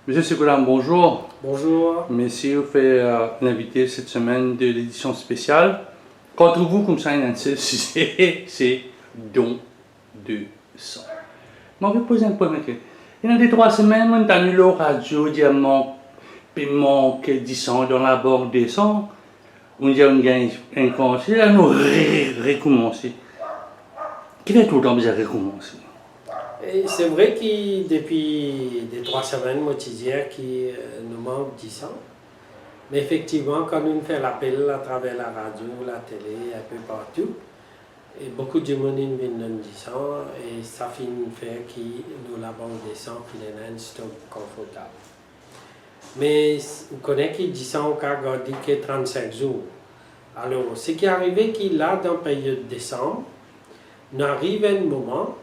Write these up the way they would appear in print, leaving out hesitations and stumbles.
Monsieur Segoulam, bonjour. Bonjour. Monsieur fait l'invité cette semaine de l'édition spéciale. Contre vous, comme ça, c'est don de sang. Je vais poser un point. Il y a des 3 semaines, on a eu le radio, diamant, paiement, que 10 sang dans la banque des sangs. On dit on gagne un conseil, là, nous recommencer. Quel est tout le temps que vous avez recommencé? C'est vrai que depuis des 3 semaines, moi, je disais qu'il nous manque 10 ans. Mais effectivement, quand nous faisons l'appel à travers la radio, la télé, un peu partout, et beaucoup de monde viennent nous 10 ans, et ça finit faire que nous, la banque des sangs, qui est un stock confortable. Mais on connaît que 10 ans, on a gardé que 35 jours. Alors, ce qui est arrivé, qu'il là, dans la période de décembre, nous arrive un moment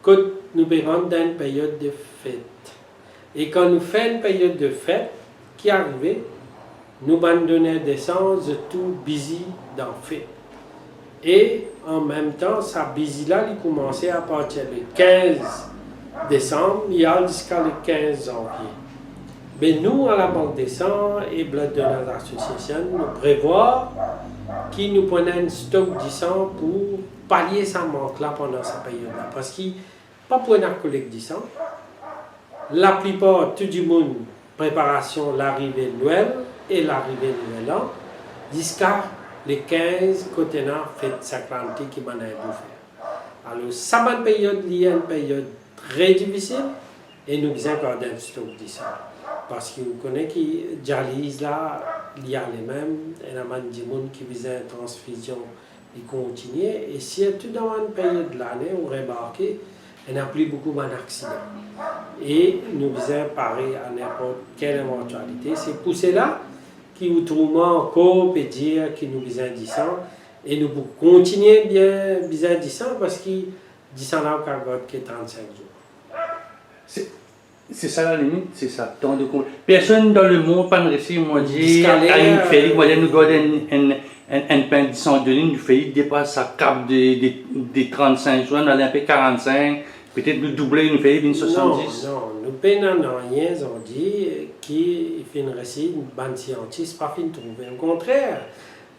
que nous rentrons dans une période de fête. Et quand nous faisons une période de fête qui arrive, nous abandonnons des sens tout busy dans la fête. Et en même temps, ça busy là, il commençait à partir du 15 décembre, il y a jusqu'à le 15 janvier. Mais nous, à la Banque des Sangs et Blood Donors Association, nous prévoyons qu'ils nous prennent un stock de sang pour pallier sa manque-là pendant cette période-là. Parce qu'il n'y a pas pour une collecte de sang. La plupart, tout le monde, préparation l'arrivée de Noël et l'arrivée de Nouvel An, jusqu'à les 15 contenants fête sacralité qui m'en a faire. Alors, ça va une période liée à une période très difficile et nous avons gardé un stock de sang. Parce que vous connaissez que dialyse là, il y a les mêmes, il y a des gens qui visent une transfusion, ils continuent. Et si tout dans une période de l'année, on remarque qu'il n'y a plus beaucoup d'accidents. Et nous visons pareil à n'importe quelle éventualité. C'est pour cela que nous trouvons encore peut dire que nous visons 10 ans. Et nous continuons bien visant 10 ans parce que 10 ans là, on garde que 35 jours. C'est ça la limite, c'est ça. Personne dans le monde, pas de récit, m'a dit, à une fête, voilà, nous gardons un pain de 100 ligne, du fait, dépasse sa cape des 35 jours, on a un peu 45, peut-être nous doubler une fête, une 70. Non, nous payons rien, on dit, qui fait une récit, une bande scientifique, pas fin de trouver. Au contraire,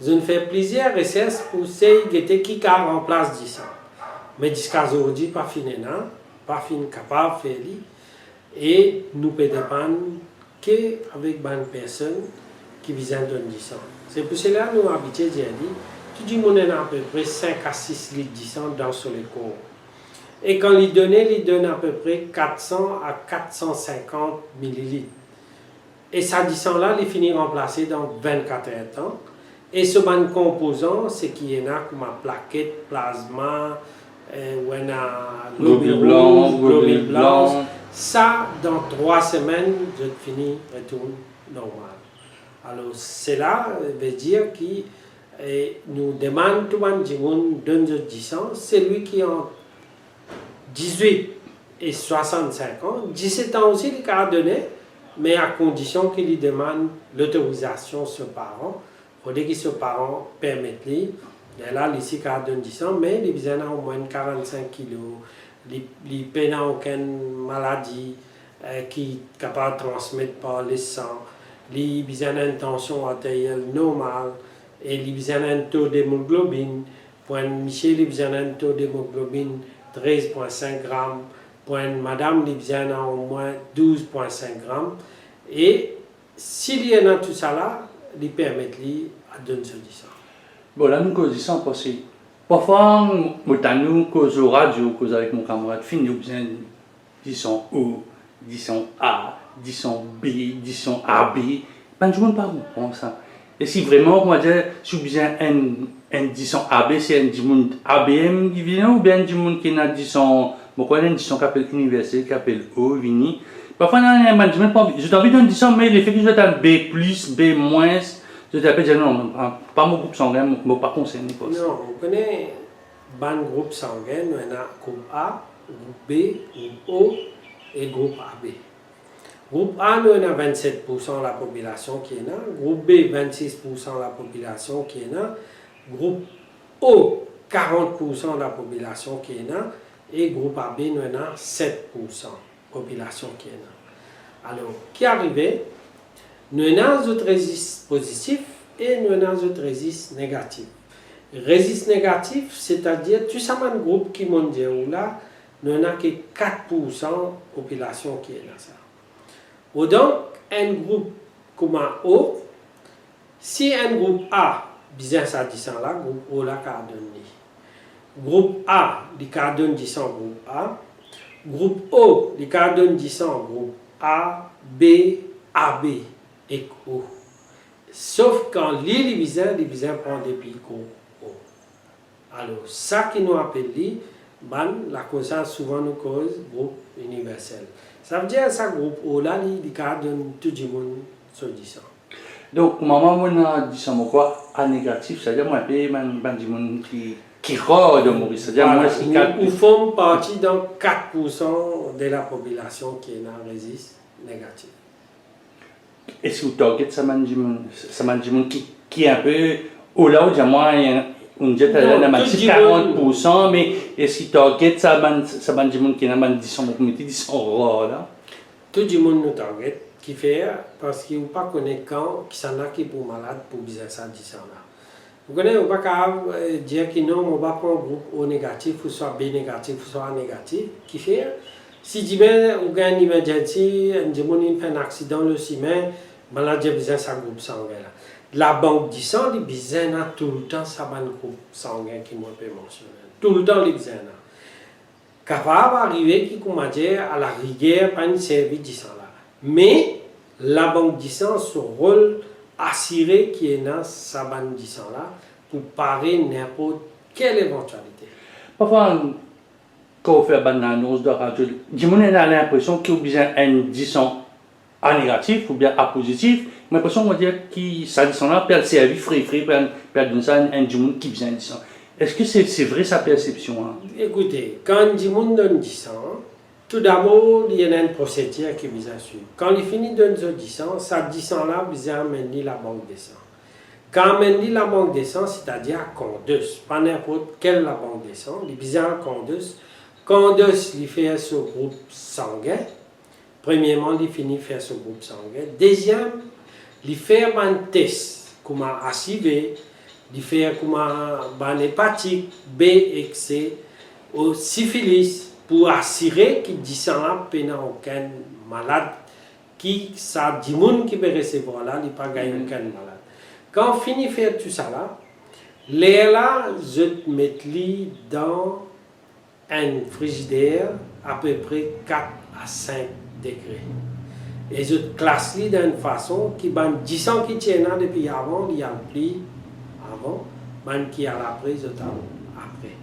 je fais plusieurs recherches pour ceux qui remplacent 10 ans. Mais jusqu'à aujourd'hui, pas fin pas fin capable de faire. Et nous pouvons dépendre qu'avec une personne qui vise à donner 10 ans. C'est pour cela que nous habitués à dire tout le monde a à peu près 5 à 6 litres de 10 ans dans son corps. Et quand il donne à peu près 400 à 450 millilitres. Et ça 10 ans là, il finit remplacé dans 24 heures de temps. Et ce ban composant, c'est qu'il y en a comme une plaquette, plasma, ou on a globule blanc. Ça, dans 3 semaines, je finis, retourne normal. Alors, cela veut dire que nous demandons tout le monde donne 10 ans, c'est lui qui a 18 et 65 ans, 17 ans aussi, il a donné, mais à condition qu'il lui demande l'autorisation de ses parents. Il faudrait que ses parents permettent lui. Et là, ici, il a donné 10 ans, mais il a au moins 45 kilos. Il n'a aucune maladie qui est capable de transmettre par le sang. Il a une tension artérielle normale et il a un taux d'hémoglobine. Pour Michel, il a un taux d'hémoglobine 13,5 grammes. Pour madame, il a au moins 12,5 grammes. Et s'il y a tout ça là, il permet de donner ce sang. Bon, là, nous causons parce que parfois, nous causons au radio, cause avec mon camarade, nous besoin disons O, disons A, disons B, disons AB. Ben, je ne sais pas comprendre ça. Et si vraiment, on va dire, si vous besoin un disons AB, c'est un disons ABM qui vient, ou bien un disons qui a disons, bon, quoi, un disons qui appelle universel, qui appelle O, vini. Parfois, je envie d'un disons, mais l'effet que je dois B+, B-, je t'appelle, non, pas mon groupe sanguin, mais pas concerné. Non, on connaît un groupe sanguin, on a groupe A, groupe B, groupe O et groupe AB. Groupe A, nous avons 27% de la population qui est là. Groupe B, 26% de la population qui est là. Groupe O, 40% de la population qui est là. Et groupe AB, nous avons 7% de la population qui est là. Alors, qui arrivait, nous avons un résiste positif et nous avons un résiste négatif. Résiste négatif, c'est-à-dire tout ça, un groupe qui m'a dit là, nous avons que 4% de la population qui est dans ça. Ou donc, un groupe comme O, si un groupe A, bien ça dit ça là, groupe O là, donne. Groupe A, il donne 10 groupe A. Groupe O, il donne 10 groupe A, B, AB et O. Sauf quand les diviseurs prend des pics O. Alors, ça qui nous appelle la cause souvent nous cause groupe universel. Ça veut dire que ce groupe O là, il donne tout le monde sur 10 ans. Donc, maman, on a dit ça, quoi, à négatif, c'est-à-dire, moi, je suis qui rôde de mourir. C'est-à-dire, voilà, nous faisons partie dans 4% de la population qui est dans résiste négatif. Est-ce que vous target ça qui est un peu au là où moi on dit que c'est 40%, mais est-ce que target ça qui est dans 10% rare là? Tout le monde nous target qui fait parce qu'il ne pas connaît quand qui s'en a qui pour malade pour bien ça 10 ans là. Vous connaissez, on ne peut pas dire que non, on va prendre un groupe O négatif, ou soit B négatif, ou soit A négatif, qui fait, si demain, on gagne une emergency, on fait un accident, le ciment, malade, j'ai besoin de ce groupe sanguin là. La banque du sang, il a besoin de tout le temps, ça va un groupe sanguin qui m'a pas mentionné. Tout le temps, il a besoin de. Capable d'arriver, qui comment dire, à la rigueur, pas une service du sang là. Mais, la banque du sang, son rôle, assurer qu'il y ait dans sa bande de sang là pour parer n'importe quelle éventualité. Parfois, quand on fait une annonce de radio, on a l'impression qu'il y a besoin d'un disant A négatif ou bien A positif. Mais l'impression qu'on va dire que ça disant là peut servir frais, peut donner ça un monde qui besoin de disant. Est-ce que c'est vrai sa perception? Écoutez, quand un monde donne 10 ans, tout d'abord, il y a une procédure qui vise à suivre. Quand il finit de donner 10 ans, ça 10 ans là, vise à amener la banque des sangs. Quand on amène la banque des sangs, c'est-à-dire à Condos, pas n'importe quelle la banque des sangs, il vise à Condos. Condos, il fait ce groupe sanguin. Premièrement, il finit de faire ce groupe sanguin. Deuxième, il fait un test, comme HIV, il fait comme un hépatique B et C, au syphilis, pour assurer qu'il dit ça n'a aucun malade qui ça dit monde qui peut recevoir là il pas gagner aucun malade. Quand on finit de faire tout ça là, les là je mets li dans un frigidaire à peu près 4 à 5 degrés et je classe li d'une façon qui ban 10 ans qui tient là depuis avant il y a pris avant ban qui a après je t'en après.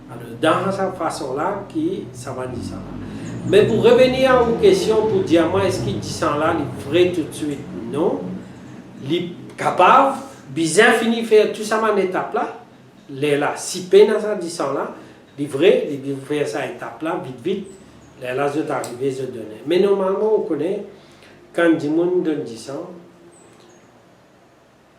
Alors, dans cette façon-là, ça va dire ça. Mais pour revenir à une question, pour dire, moi, est-ce qu'il dit ça là, il est vrai tout de suite? Non. Il est capable, bien fini faire tout ça en étape là. Il est là, si peine à ça, dit ça là, il est vrai, il veut faire ça étape là, vite. Il est là, je t'arrive, je donne. Mais normalement, on connaît, quand du monde donne 10 ans,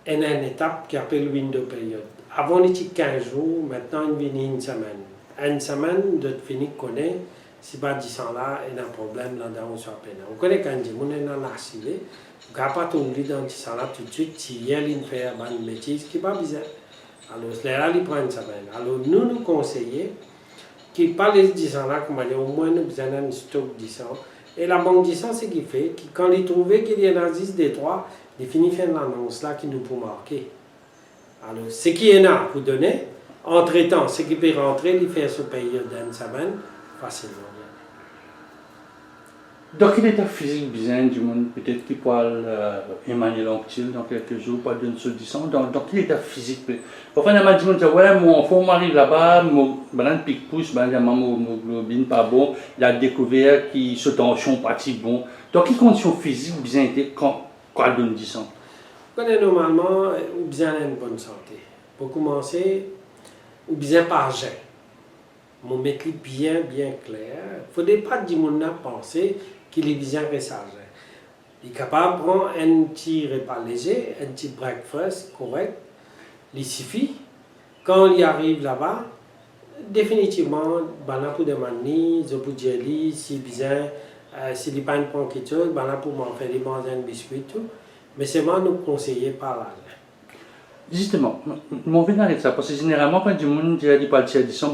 il y a une étape qui appelle window period. Avant, il était 15 jours, maintenant, il vient une semaine. Une semaine, de finir connaît, si pas 10 ans là, il y a un problème là-dedans, on soit peine. On connaît quand il y a un accident, on ne peut pas tomber dans 10 ans là tout de suite, si il fait une bêtise qui n'est pas bizarre. Alors, là, il prend une semaine. Alors, nous conseillons qu'il parle de 10 ans là, comme au moins, nous besoin d'un stock 10 ans. Et la banque 10 ans, c'est ce qu'il fait, quand il trouve qu'il y a un 10 des 3, il finit faire l'annonce là qui nous peut marquer. Alors, ce qui est là pour donner, entre-temps, ce qui peut rentrer, il fait ce période d'une semaine, facilement. Dans quel état physique bien du monde, peut-être qu'il parle Emmanuel Anctil dans quelques jours, pas d'une solution, dans quel état physique? Parfois, on a dit, ouais, mon enfant m'arrive là-bas, mon pic-pouce, mon hémoglobine pas bon, il a découvert qu'il se tension pas si bon. Dans quelles conditions physiques bien été quand on donne 10 ans? Normalement, ou bien une bonne santé. Pour commencer, ou bien par jet. Mon mettre bien clair. Il ne faudrait pas dire mon a pensé qu'il est bien rechargé. Il est capable de prendre un petit repas léger, un petit breakfast correct. Il suffit. Quand il arrive là-bas, définitivement, pour demander, je peux dire, si bien Si les pas prend quelque chose, ben là pour m'en faire des bons biscuits tout. Mais c'est moi nous conseiller par là. Justement, mon vient d'arrêter ça, parce que généralement, quand du monde dit pas le disons,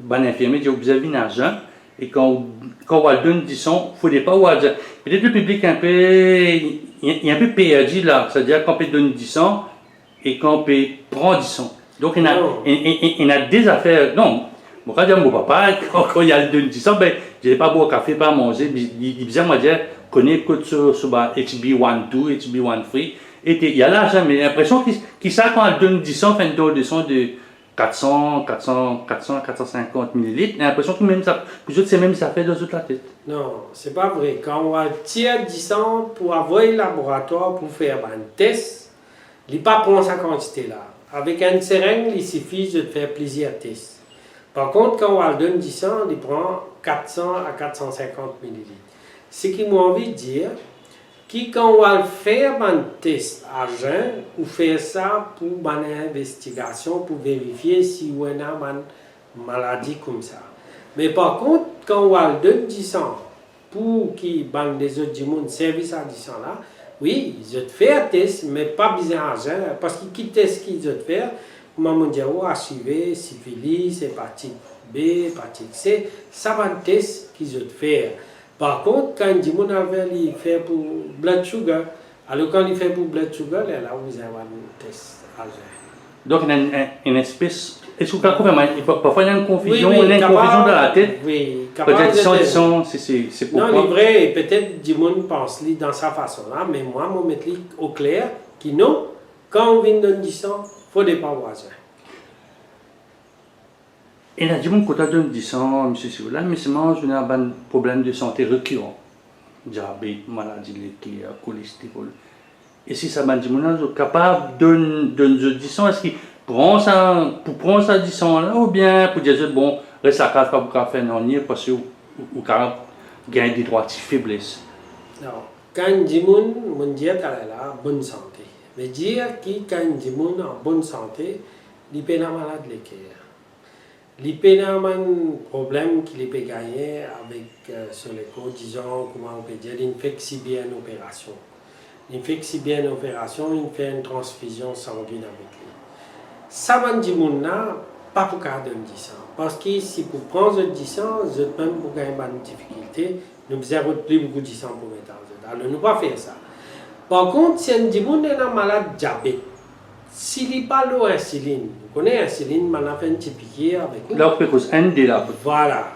l'infirmier dit vous avez un argent, et quand on donne disons, il ne faudrait pas dire. Peut-être le public un peu, il est un peu perdu là, c'est-à-dire qu'on peut donner 10 ans et qu'on peut prendre 10 ans. Donc il y a des affaires, non, moi quand mon papa, quand il y a le donne 10 ans, ben, je n'ai pas boire café, pas manger, il disait, moi dire, connaît que sur HB12, HB13, et il y a l'argent, mais l'impression qu'il sait quand elle donne 10 ans, fait une dose de 400, 450 millilitres, j'ai l'impression que même ça, c'est même ça fait dans toute la tête. Non, c'est pas vrai. Quand on va tirer 10 ans pour avoir un laboratoire pour faire un test, il ne pas prendre sa quantité là. Avec une seringue, il suffit de faire plusieurs tests. Par contre, quand on va donner 10 ans, il prend 400 à 450 millilitres. Ce qui m'a envie de dire, que quand on va faire un test à jeun, ou faire ça pour une investigation, pour vérifier si on a une maladie comme ça. Mais par contre, quand on va donner 10 ans, pour que les autres du monde service à 10 ans là, oui, ils ont fait un test, mais pas besoin de jeun, parce que qui test qu'ils ont fait, comme on dit, HIV, syphilis, hépatite B, hépatite C, ça va un test qu'ils ont fait. Par contre, quand il fait pour blood sugar, alors quand il fait pour blood sugar, là, vous avez un test à jeun. Donc, il y a une espèce. Est-ce que parfois il y a une confusion, il y a une confusion dans la tête? Oui, peut-être c'est pourquoi. Non, vrai, peut-être du monde pense dans sa façon là, mais moi, je mets au clair que non, quand on vient de 10 ans, il ne faut pas avoir ça. Et là, du monde, quand on donne 10 ans, M. Sivoula, mais c'est moi, je n'ai pas un problème de santé récurrent. Diabète, maladie laitière, cholestérol. Et si ça m'a dit, on est capable de donner 10 ans, est-ce qu'il prend ça, pour prendre ça 10 ans là, ou bien pour dire, bon, reste à casa, pas pour faire un an, parce que ou gagne des droits de faiblesse. Non, quand on dit on dit qu'elle est là, bonne santé. Mais dire que quand on dit en bonne santé, il peut être malade de l'équerre. Il peut avoir un problème qu'il peut gagner avec sur les cours, disons, comment on peut dire, il fait si bien une opération. Il fait si bien une opération, il fait une transfusion sanguine avec lui. Ça va dire pas pour garder 10 ans. Parce que si pour prendre 10 ans, je même pour gagner une difficulté, nous avons plus beaucoup de 10 ans pour mettre en jeu. Alors, nous ne pouvons pas faire ça. Par contre, si on dit qu'on est un malade diabète, s'il n'est pas l'insuline, vous connaissez l'insuline, on a fait un petit piqûre avec nous. Là, on peut cause un là. Voilà.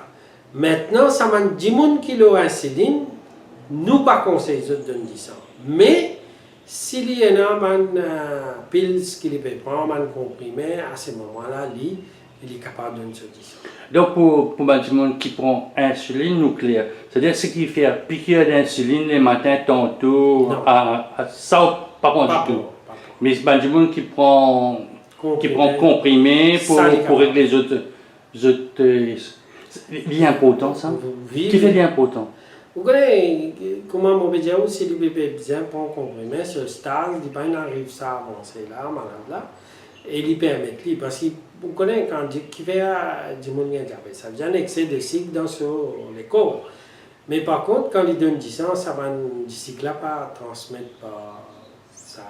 Maintenant, ça m'a dit qu'il a l'insuline, nous pas conseillé de donner 10 ans. Mais, s'il y a une pile qu'il peut prendre, un comprimé, à ce moment-là, il est capable de donner 10 ans. Donc, pour le monde qui prend insuline nucléaire, c'est-à-dire ce qui fait piqûre d'insuline les matins tantôt, ça, pas bon du tout. Mais c'est du monde qui prend comprimé pour régler les autres. L'important, ça. Qui fait l'important? Vous connaissez comment mon média aussi le bébé bien prend comprimé sur le stade, il pas arrive ça avancer là, malade là, et il permet lui parce que vous connaissez quand qui fait du monde diabète, ça vient un excès de cycle dans les corps. Mais par contre, quand il donne 10 ans, ça va du cycle là pas transmettre par ça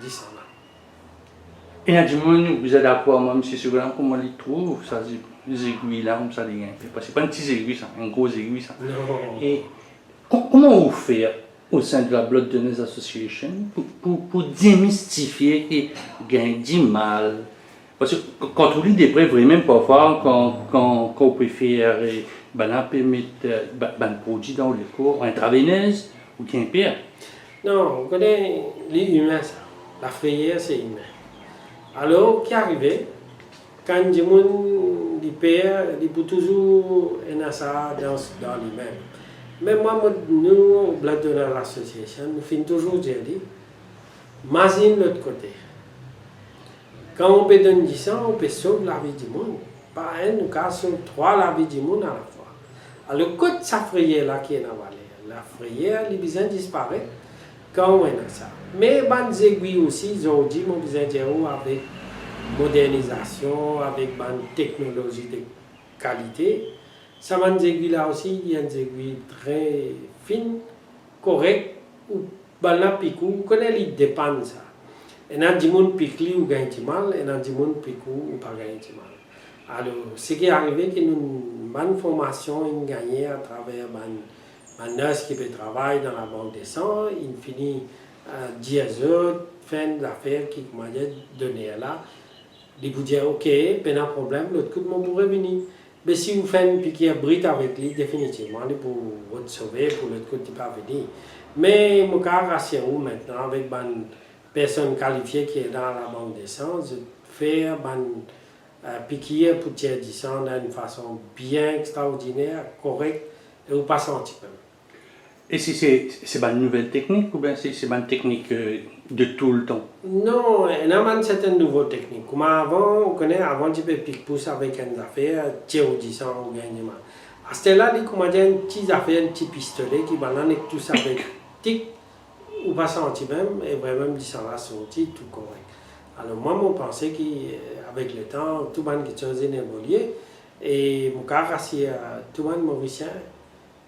10 ans là. Et il y a du monde, vous êtes d'accord, moi, M. Seguin, comment il trouve ça, les aiguilles là, comme ça, les gains. Parce que c'est pas une petite aiguille, ça, une grosse aiguille, ça. Non. Et comment vous faites au sein de la Blood Donors Association pour démystifier qu'il y a du mal? Parce que quand on lit des preuves, même parfois, quand on peut faire, on peut mettre un produit dans le corps, intraveineuse, ou qu'un pire. Non, on connaît les humains, ça. La frayeur, c'est humain. Alors, qui arrive, quand les gens ils peuvent toujours être ça dans lui-même. Mais moi, nous, Blood Donors Association, nous finissons toujours dire, imagine l'autre côté. Quand on peut donner 10 ans, on peut sauver la vie du monde. Pas un, nous cas sauver 3 la vie du monde à la fois. Alors, quand sa frayeur là qui est dans la vallée, la frayeur, les besoins disparaissent quand on est dans ça. Mais les aiguilles aussi, ils ont dit, mon besoin de avec modernisation, avec une technologie de qualité, Ça va des aiguilles là aussi, il y a des aiguilles très fines, correctes, ou ben là picou, vous connaissez les dépend ça. Et il y a des gens qui piquent ou gagnent mal, et il y a des gens qui piquent ou pas gagnent mal. Alors, ce qui est arrivé, c'est qu'une bonne formation est gagnée à travers un nurse qui peut travailler dans la banque des sangs, il finit 10 heures, fin d'affaires qui m'a donné là. Il vous dit, ok, pas de problème, l'autre coup, je pourrais venir. Mais si vous faites une piqûre brute avec lui, définitivement, il pour vous sauver, pour l'autre coup, il ne peut pas venir. Mais je cas rassurez-vous maintenant, avec une personne qualifiée qui est dans la banque des sangs, je fais une piqûre pour tirer du sang d'une façon bien extraordinaire, correcte, et vous ne pas sentir même. Et si c'est une nouvelle technique ou bien c'est une technique de tout le temps? Non, il y a certaines nouvelles techniques. Comme avant, on connaît, avant tu peux pique-pouce avec une affaire, tirer au 10 ans ou gagner mal. À ce là, il y a une petite affaire, un petit pistolet qui balance tout ça avec tic, ou pas sentir même, et vraiment 10 ans là sorti, tout correct. Alors moi, je pensais qu'avec le temps, tout le monde qui chose évolué, et mon cas, c'est tout le monde mauricien.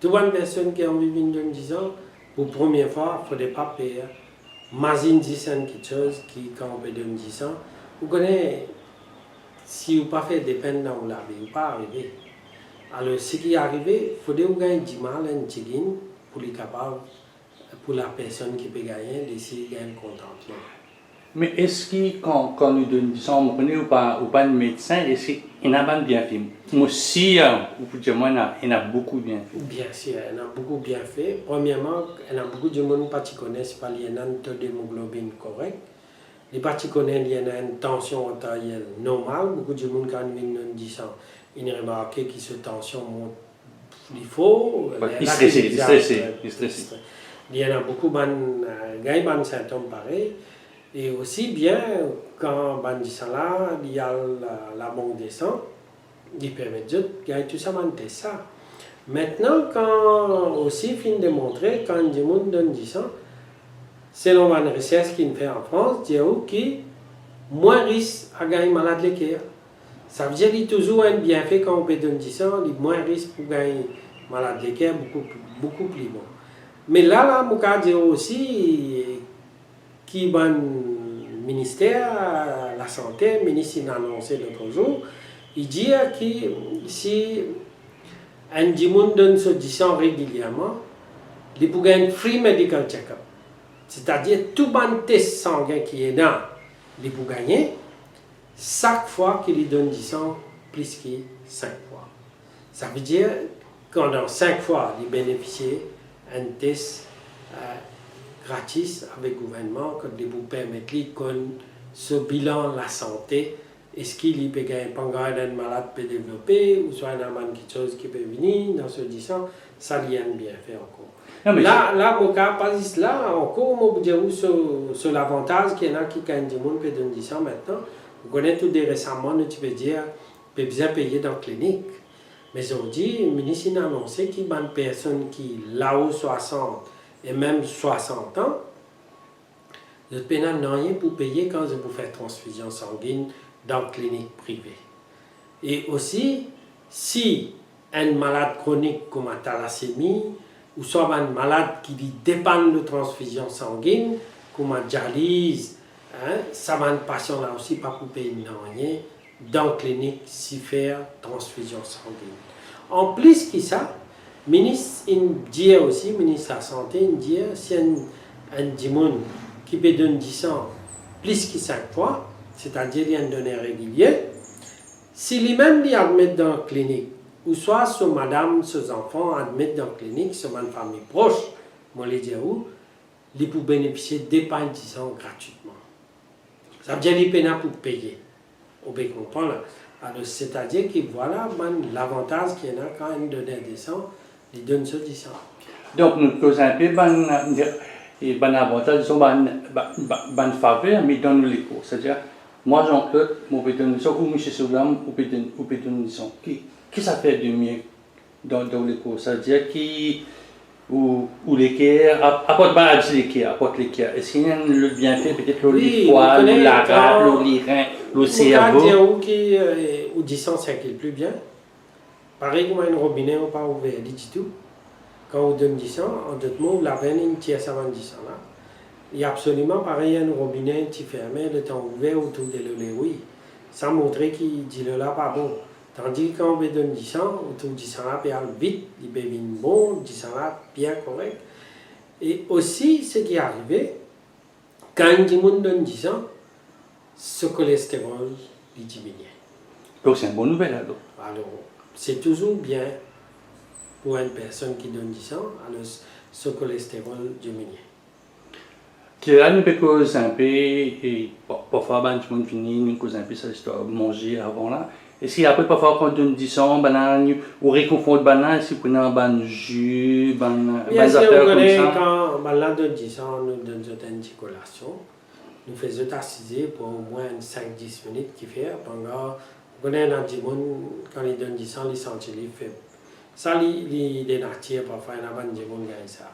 Toute une personne qui a vécu dans 10 ans, pour la première fois, il ne faudrait pas payer. Imagine 10 ans quelque chose qui, quand on peut donner 10 ans, vous connaissez, si vous ne pas fait des peines dans la vie, vous ne pas arriver. Alors, ce qui est arrivé, il faudrait vous gagner 10 mal, un tigine, pour les capables, pour la personne qui peut gagner, d'essayer de gagner contentement. Mais est-ce que quand nous donnons 10 ans, on connaît ou pas un médecin, est-ce qu'il y en a bien fait? Moi aussi, vous pouvez dire, moi, il y en a beaucoup bien fait. Bien sûr, il y en a beaucoup bien fait. Premièrement, il y en a beaucoup de monde qui connaissent pas qu'il y a un taux d'hémoglobine correct. Les parties connaissent qu'il y a une tension artérielle normale. Beaucoup de monde qui vient dans 10 ans, ils ont remarqué que cette tension monte. Il faut. Il est stressé. Il y en a beaucoup de symptômes pareils. Et aussi bien, quand on dit ça là, il y a la banque des sangs, qui permet de gagner tout ça, ça. Maintenant, quand aussi, fin de montrer, quand les gens donnent 10 ans, selon une recherche qui fait en France, il y a qui moins risque à gagner malade de cœur. Ça veut dire qu'il y a toujours un bienfait quand on peut donner 10 ans, il y a moins risque pour gagner malade de cœur, beaucoup plus bon. Mais là, je peux dire aussi, qui est le ministère de la Santé, le ministre a annoncé l'autre jour, il dit que si un monde donne ce 10 ans régulièrement, il peut gagner un free medical check-up. C'est-à-dire tout le test sanguin qui est là, il peut gagner chaque fois qu'il donne 10 ans, plus que 5 fois. Ça veut dire qu'en 5 fois, il bénéficie d'un test gratis avec le gouvernement qui vous permet de ce bilan de la santé. Est-ce qu'il peut gagner un malade peut développer ou soit un quelque chose qui peut venir dans ce 10 ans, ça lui a bien fait encore. Non, là, mon cas, pas juste là, encore, on peut dire sur l'avantage qu'il y en a qui gagnent du monde peut donner 10 ans maintenant. Vous connaissez tout des récemment, tu peux dire, peut bien payer dans la clinique. Mais aujourd'hui, le ministre a annoncé qu'il y a une personne qui là-haut 60 et même 60 ans, je ne paye rien pour payer quand je vous fais transfusion sanguine dans la clinique privée. Et aussi, si un malade chronique comme la thalassémie, ou soit un malade qui dépend de transfusion sanguine, comme la dialyse, ça va un patient là aussi pas pour payer rien dans la clinique si faire transfusion sanguine. En plus que ça, le ministre dit aussi, le ministre de la Santé, il dit si un monde qui peut donner 10 ans plus que 5 fois, c'est-à-dire il y a un donneur régulier, si lui-même il admet dans la clinique, ou soit son madame, ses enfants admettent dans la clinique, c'est une famille proche, moi je dis où, il peut bénéficier d'épargne 10 ans gratuitement. Ça veut dire qu'il peut pour payer. On peut comprendre. Alors, c'est-à-dire que voilà l'avantage qu'il y en a quand un donneur des sangs, il donne ce 10 ans. Donc, nous causons un peu un avantage, disons, une faveur, mais dans les cours. C'est-à-dire, moi, Jean-Claude, je peux donner ça, ou M. Soulam, je peux donner ça. Qui ça fait de mieux dans les cours? C'est-à-dire, ou l'équerre, apporte pas l'équerre, apporte l'équerre. Est-ce qu'il y a le bienfait, peut-être le foie, la rate, le rein, le cerveau? Je peux dire où 10 ans, c'est le plus bien. pareil comme un robinet, on pas ouvert du tout. Quand on donne 10 ans, en d'autres mots, la veine, une tierce avant 10 ans là. Il y a absolument pareil un robinet qui fermé, le temps ouvert autour de l'eau, oui. Sans montrer qu'il dit là pas bon. Tandis que quand on donne 10 ans, autour de 10 ans là, il y a vite, il peut venir bon, 10 ans là, bien correct. Et aussi, ce qui est arrivé, quand un donne 10 ans, ce cholestérol il diminue. Donc c'est une bonne nouvelle alors. Alors, c'est toujours bien pour une personne qui donne 10 ans, alors ce cholestérol diminue. Là, nous peut causer un peu, et parfois, ben, tout le monde finit, nous cause un peu ça histoire de manger avant là. Et si après, parfois, quand on donne 10 ans, ben, on réconfort le banane, si on prend un jus, des affaires comme ça. Quand on donne 10 ans, nous donne une collation. Nous faisons assiser pour au moins 5-10 minutes qui fait. Pendant, on connaît un quand ils donnent 10 ans, ils sentent les faibles. Ça, les nature, parfois, il y a un gens qui ça.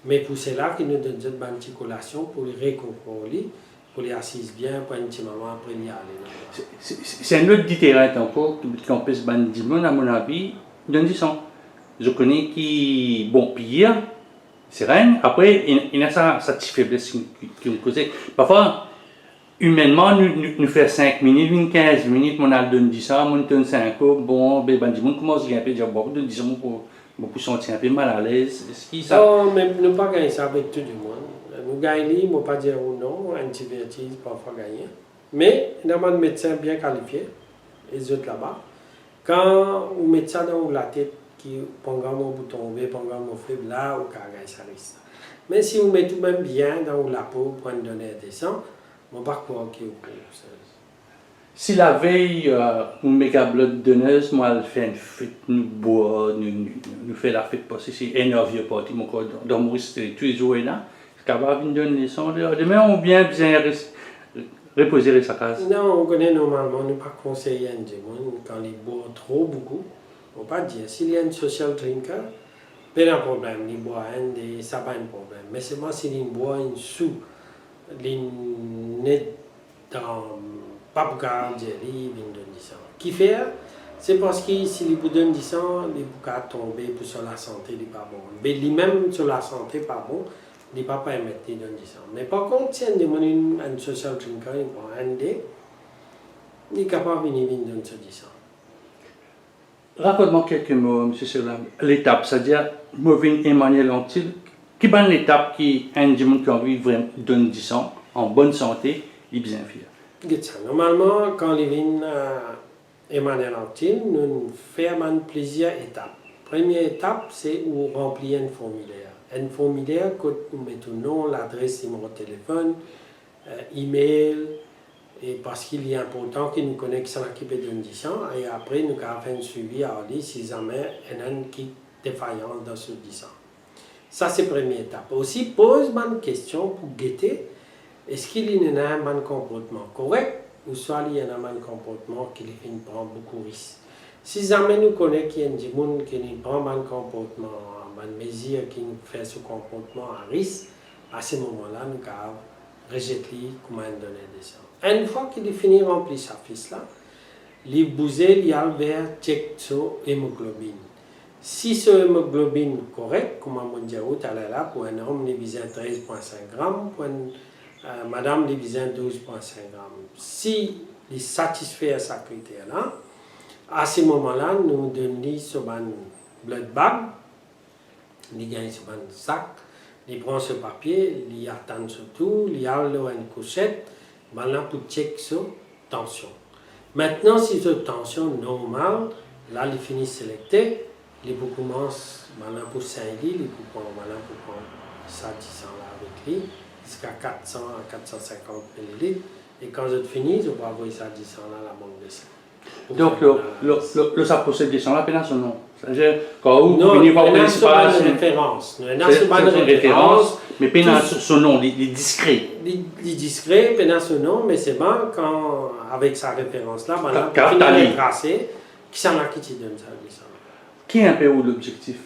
Mais pour cela, qui nous donne une articulation pour les réconforter, pour les assises bien, pour un petit moment après y aller. C'est un autre terrain encore, qui empêche les gens, à mon avis, donne 10 ans. Je connais qui, bon, pire, c'est rien. Après, il y a sa petite faiblesse qui me cause. Parfois, humainement, nous faisons 5 minutes, 15 minutes, on a donné 10 ans, on donne 5 ans, bon, ben, on commence à dire, bon, donne 10 ans pour sentir un peu mal à l'aise. Ça, même nous pas gagner ça avec tout le monde. Nous gagnons, ne pas dire non, antibiotiques parfois gagner. Mais il y a un médecin bien qualifié, les autres là-bas. Quand on met ça dans la tête, qui pendant mon bouton, pendant mon faible là, on gagne ça risque. Mais si on met tout de même bien dans la peau pour nous donner des sangs, on ne va pas croire qu'il y a si la veille, une méga blood donneuse, moi, elle fait une fête, nous boit, nous fait la fête passer, c'est énorme, parti, mon corps, dans mon risque, tous les jours là, c'est capable de donner les sons. Demain, on bien reposer sa case. Non, on connaît normalement, nous pas conseiller à des gens quand ils boivent trop beaucoup. On ne peut pas dire, s'il y a un social drinker, pas de problème, il boit ça pas un problème. Mais seulement s'il boit une sous, il n'est dans pas pour jelly, il donne 10 ans. Qui fait, c'est parce que s'il vous donne 10 ans, il peut tomber pour sur la santé, il n'est pas bon. Mais lui-même sur la santé, pas bon, il ne peut pas permettre de donner 10 ans. Mais par contre, si on demande un social drinker, il prend un dé, il est capable de donner 10 ans. Raconte-moi quelques mots, M. Solam. L'étape, c'est-à-dire, Movin Emmanuel Antil, qui est l'étape qui un monde qui a envie de donner 10 ans, en bonne santé, et bien fier. Normalement, quand les vins Emmanuel Antil, nous faisons plusieurs étapes. Première étape, c'est où on remplit un formulaire. Un formulaire que nous mettons nom, l'adresse, numéro de téléphone, email, et parce qu'il est important que nous connaissions l'équipe de 10 ans, et après nous avons un suivi à lui si jamais il y a une défaillance dans ce 10 ans. Ça, c'est la première étape. Aussi, pose-moi une question pour guetter. Est-ce qu'il y a un comportement correct ou soit il y a un comportement qui prend beaucoup de risques? Si jamais nous connaissons qu'il y a des gens qui prend un comportement, une mesure qui fait ce comportement à risque, à ce moment-là, nous avons rejeté comment donner des gens. Une fois qu'il a fini de remplir sa fiche là, il bouger, il a vers check sur hémoglobine. Si ce hémoglobine est correct, comme on dit tout à l'heure, pour un homme, il besoin 13,5 grammes, pour une madame, il besoin 12,5 grammes. Si il satisfait ce critère-là, à ce moment-là, nous donnons sur un blood bag, il gagne sur un sac, il prend ce papier, il attend surtout, il a une couchette, maintenant pour checker sur tension. Maintenant, si cette tension est normale, là, il finit de sélecter, il commence maintenant pour 5 litres, il peut prendre ça 10 ans là avec lui, jusqu'à 400 à 450 ml. Et quand je finis, je vais envoyer ça 10 ans là à la banque de sang. Donc, le ça possède des gens là, pénal son nom. C'est-à-dire, quand vous venez voir une référence. Une référence, mais pénal son nom, il est discret. Il est discret, pénal son nom, mais c'est bon quand, avec sa référence là, maintenant, il est tracé, qui s'en a qui te donne ça, 10 ans. Qui est un peu l'objectif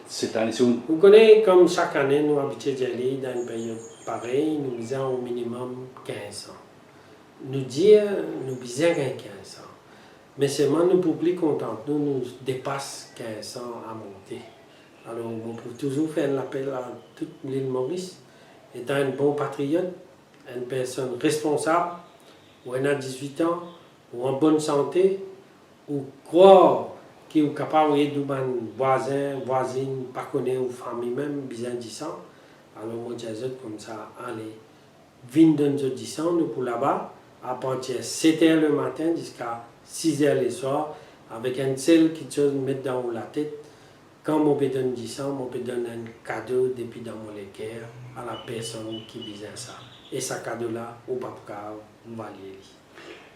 cette année? Vous connaissez, comme chaque année, nous habitons d'aller dans une période pareille, nous visons au minimum 15 ans. Nous disons, nous visons 15 ans. Mais seulement nous pour plus contents, nous dépasse 15 ans à monter. Alors on peut toujours faire l'appel à toute l'île Maurice, étant un bon patriote, une personne responsable, ou elle a 18 ans, ou en bonne santé, ou croire qu'il est capable d'aider des voisins, voisines, pas connaître ou famille même, bien 10 ans. Alors moi je dis comme ça, allez, 22 10 ans, nous pour là-bas, à partir de 7 h le matin jusqu'à 6 h le soir, avec un seul qui te met dans la tête. Quand on peut donner 10 ans, on peut donner un cadeau depuis dans mon cœur à la personne qui disait ça. Et ce cadeau-là, au papa, on va lire.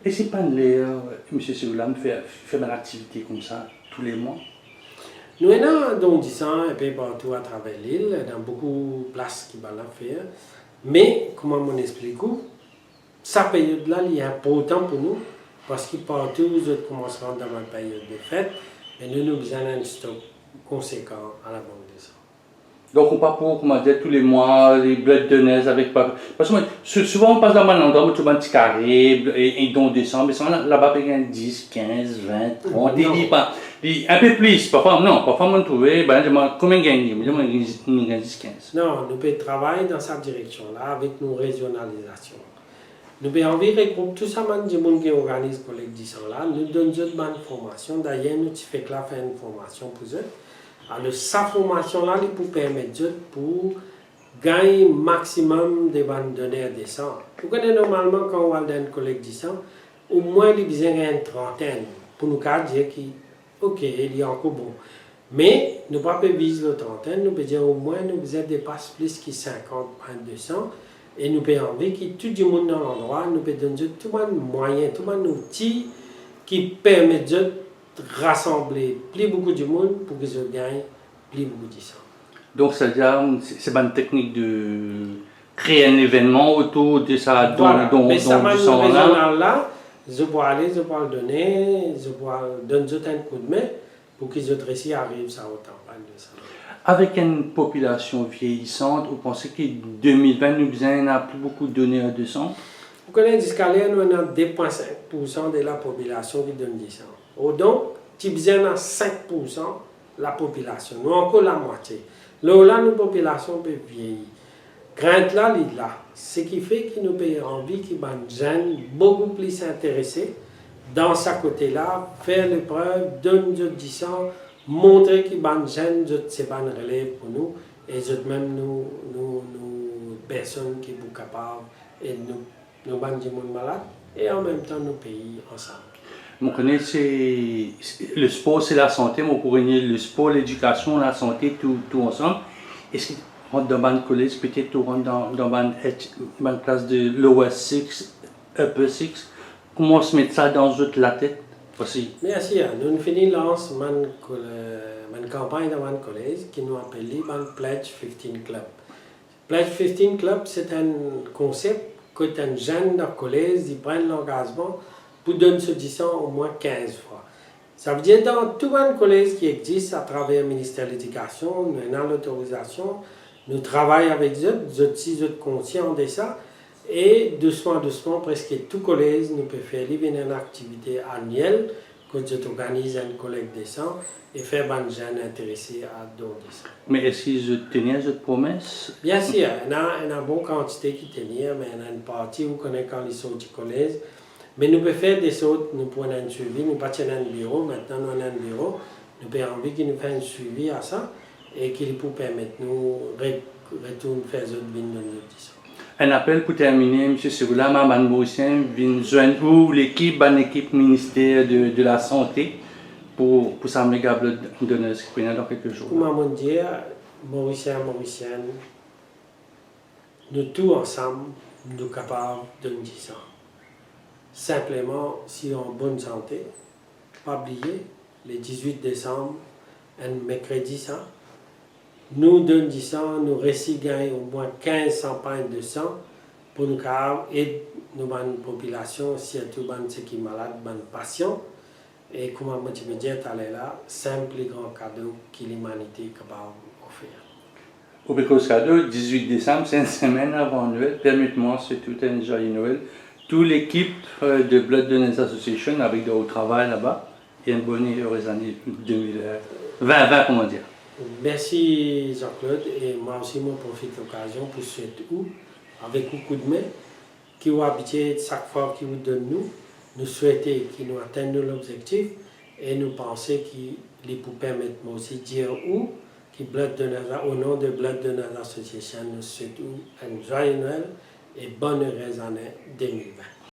Et c'est pas l'air, M. Siroulam, faire une activité comme ça tous les mois? Nous avons donc 10 ans un peu partout à travers l'île, dans beaucoup de places qui vont la faire. Mais, comment on explique, cette période-là, il est important pour nous, parce que partout, nous commencerons dans une période de fête, et nous avons besoin d'un stock conséquent à la banque des ans. Donc on part pour, comment dire, tous les mois, les blettes de neige avec... Parce que souvent on passe dans un endroit où tu as un petit carré, et donc décembre, mais là-bas, il y a 10, 15, 20, 30, un peu plus, parfois, non, parfois on trouve, combien gagner, mais on gagne 10, 15. Non, nous pouvons travailler dans cette direction-là avec nos régionalisations. Nous pouvons envie regrouper tout ça, les gens qui organisent le collectif là, nous donnons une bonne formation. D'ailleurs, nous fait que là faire une formation pour eux. Alors, cette formation-là, il peut permettre pour gagner maximum de bonnes données décents. Vous connaissez normalement quand on va dans une collectif, au moins il y a une trentaine pour nous dire que, ok, il y a encore bon. Mais nous ne pouvons pas viser la trentaine, nous pouvons dire au moins nous dépassons plus que 50, 200. Et nous pouvons envie que tout le monde dans l'endroit, nous pouvons donner tout le moyen, tout le outil qui permettent de rassembler plus beaucoup de monde pour que je gagne plus beaucoup de sang. Donc c'est-à-dire, c'est une technique de créer un événement autour de ça, voilà. Mais ça m'a là. Je peux aller, je peux le donner, je peux donner un coup de main pour que je réussisse à arriver à autant de ça. Avec une population vieillissante, vous pensez qu'en 2020, nous n'avons plus beaucoup de donneurs de sang? Vous connaissez jusqu'à là, nous avons 2,5% de la population qui donne du sang. Donc, tu as 5% de la population. Nous avons encore la moitié. Là, notre population peut vieillir. Crainte là, il est là. Ce qui fait que nous avons envie que les jeunes beaucoup plus intéressés dans ce côté-là, faire l'épreuve, donner du sang, montrer que les jeunes c'est une relève pour nous et même nous personnes qui sont capables et nous gens malades et en même temps nous pays ensemble. Vous connaissez, le sport c'est la santé, vous prenez le sport, l'éducation, la santé, tout ensemble. Est-ce que rentre dans un collège, peut-être tu rentres dans une classe de lower 6, upper 6, comment se mettre ça dans la tête aussi? Merci, nous avons fini une campagne dans un collège qui nous appelle le Pledge 15 Club. Pledge 15 Club, c'est un concept que un jeune dans le collège prenne l'engagement pour donner ce 10 ans au moins 15 fois. Ça veut dire dans tout un collège qui existe à travers le ministère de l'Éducation, nous avons l'autorisation, nous travaillons avec eux, nous sommes conscients de ça. Et doucement, presque tout collège, nous peut faire une activité annuelle que nous organisons un collecte de sang et faire des jeunes intéressés à donner ça. Mais est-ce que je tenais cette promesse? Bien sûr, il y a une bonne quantité qui tenait, mais il y a une partie où on connaît quand ils sont du collège. Mais nous pouvons faire des choses, nous pouvons un suivi, nous pas un bureau, maintenant nous avons un bureau, nous avons envie qu'il nous fasse un suivi à ça et qu'il peut permettre nous de retourner faire des vignes Un appel pour terminer, M. Siroulam, Mme Mauricien, vient joindre l'équipe ministère de la Santé pour s'améliorer de ce qui dans quelques jours. Comment dire, Mauriciens, nous tous ensemble, nous sommes capables de nous dire ça. Simplement, si on est en bonne santé, pas oublier, le 18 décembre, un mercredi, ça, nous donnons du sang, nous réussissons à gagner au moins 1500 pintes de sang pour nous aider nos populations, surtout ceux qui sont malades, les patients. Et comme je me disais tout à l'heure, c'est un plus grand cadeau que l'humanité est capable d'offrir. Au Bécos Cadeau, 18 décembre, c'est une semaine avant Noël. Permettez-moi, c'est tout un joyeux Noël. toute l'équipe de Blood Donors Association avec de au travail là-bas. Et une bonne et heureuse année 2020, comment dire. Merci Jean-Claude et moi aussi je profite de l'occasion pour souhaiter avec beaucoup de main qui ont habitué chaque fois qu'ils vous donnent nous souhaiter qu'ils nous atteignent l'objectif et nous penser qu'ils pour permettre moi aussi de dire qui au nom de Blood Donors Association nous souhaite un joyeux Noël et bonne heureuse année 2020.